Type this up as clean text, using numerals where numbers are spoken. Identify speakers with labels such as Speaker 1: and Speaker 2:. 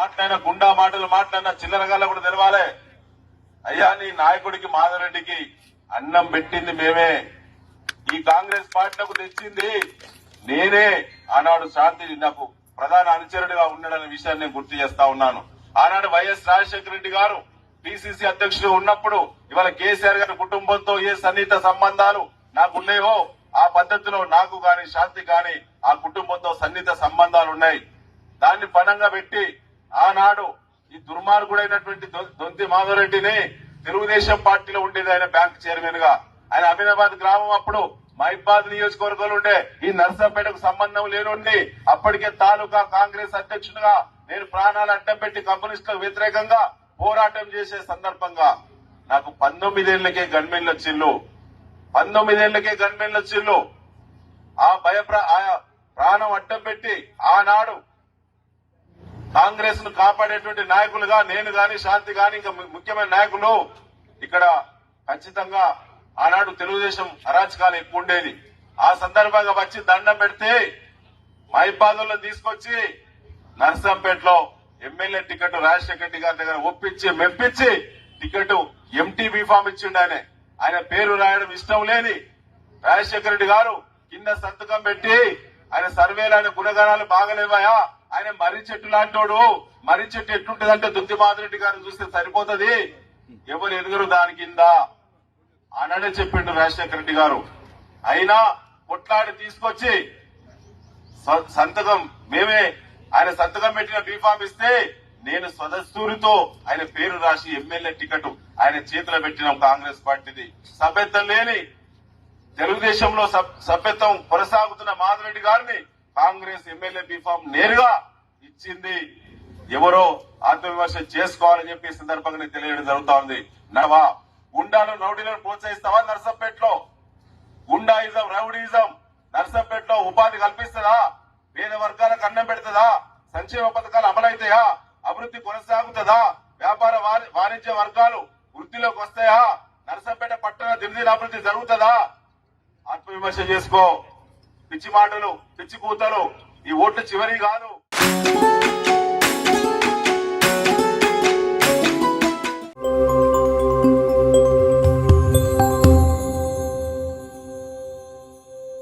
Speaker 1: మాట్లాడిన గుండా మాటలు మాట్లాడిన చిల్లరగాళ్ళ కూడా తెలవాలి. అయ్యా నీ నాయకుడికి మాధవరెడ్డికి అన్నం పెట్టింది మేమే, ఈ కాంగ్రెస్ పార్టీలకు తెచ్చింది నేనే. ఆనాడు శాంతి నాకు ప్రధాన అనుచరుడిగా ఉన్నాడనే విషయాన్ని నేను గుర్తు చేస్తా ఉన్నాను. ఆనాడు వైఎస్ రాజశేఖర రెడ్డి గారు పిసిసి అధ్యక్షుడు ఉన్నప్పుడు ఇవాళ కేసీఆర్ గారి కుటుంబంతో ఏ సన్నిహిత సంబంధాలు నాకున్నాయో ఆ పద్ధతిలో నాకు గాని శాంతి గాని ఆ కుటుంబంతో సన్నిహిత సంబంధాలు ఉన్నాయి. దాన్ని పణంగా పెట్టి ఆనాడు ఈ దుర్మార్గుడైనటువంటి దొంతి మాధవరెడ్డిని తెలుగుదేశం పార్టీలో ఉండేది ఆయన బ్యాంక్ చైర్మన్ గా. ఆయన అమీనాబాద్ గ్రామం అప్పుడు మహిబాద్ నియోజకవర్గంలో ఉండే ఈ నర్సంపేటకు సంబంధం లేనుండి అప్పటికే తాలూకా కాంగ్రెస్ అధ్యక్షుడిగా నేను ప్రాణాలు అడ్డం పెట్టి కమ్యూనిస్టులకు వ్యతిరేకంగా పోరాటం చేసే సందర్భంగా నాకు 19 ఏళ్లకే గన్మెన్లు వచ్చిల్లు. 19 ఏళ్లకే గన్మెన్లు వచ్చిల్లు. ఆ ప్రాణం అడ్డం పెట్టి ఆనాడు కాంగ్రెస్ ను కాపాడేటువంటి నాయకులుగా నేను గాని శాంతి గాని ఇంకా ముఖ్యమైన నాయకులు ఇక్కడ ఖచ్చితంగా ఆనాడు తెలుగుదేశం అరాచకాలు ఎక్కువ ఉండేది. ఆ సందర్భంగా వచ్చి దండం పెడితే మహిబాదుల్లో తీసుకొచ్చి నర్సంపేటలో ఎమ్మెల్యే టికెట్ రాజశేఖర రెడ్డి గారి దగ్గర ఒప్పించి మెప్పించి టికెట్ ఎంటీబీ ఫామ్ ఇచ్చిండు. ఆయన పేరు రాయడం ఇష్టం లేని రాజశేఖర రెడ్డి గారు కింద సంతకం పెట్టి ఆయన సర్వేలు ఆయన గుణగణాలు బాగలేవాయా, ఆయన మర్రి చెట్టు లాంటోడు, మర్రి చెట్టు ఎట్లుంటదంటే దుద్ది మాధవరెడ్డి గారు చూస్తే సరిపోతుంది, ఎవరు ఎదుగురు దాని కింద ఆనాడే చెప్పిండు రాజశేఖర రెడ్డి గారు. అయినా కొట్లాడి తీసుకొచ్చి సంతకం మేమే ఆయన సంతకం పెట్టిన బీఫామ్ ఇస్తే నేను స్వదస్తూరితో ఆయన పేరు రాసి ఎమ్మెల్యే టికెట్ ఆయన చేతిలో పెట్టిన కాంగ్రెస్ పార్టీది. సభ్యత్వం లేని తెలుగుదేశంలో సభ్యత్వం కొనసాగుతున్న మాధవరెడ్డి గారిని కాంగ్రెస్ ఎమ్మెల్యే బీఫామ్ నేరుగా ఇచ్చింది. ఎవరో ఆత్మవిమర్శ చేసుకోవాలని చెప్పి సందర్భంగా తెలియడం జరుగుతా ఉంది. నవా గుండాలు రౌడీలను ప్రోత్సహిస్తావా? నర్సంపేటలో గుండాయిజం రౌడీయిజం నర్సంపేటలో ఉపాధి కల్పిస్తుందా? పేద వర్గాలకు అన్నం పెడుతుందా? సంక్షేమ పథకాలు అమలైతాయా? అభివృద్ధి కొనసాగుతుందా? వ్యాపార వాణిజ్య వర్గాలు వృద్ధిలోకి వస్తాయా? నర్సంపేట పట్టణ దినదిన అభివృద్ధి జరుగుతుందా? ఆత్మవిమర్శ చేసుకో. పిచ్చి మాటలు పిచ్చి కూతలు ఈ ఓట్లు చివరి కాదు.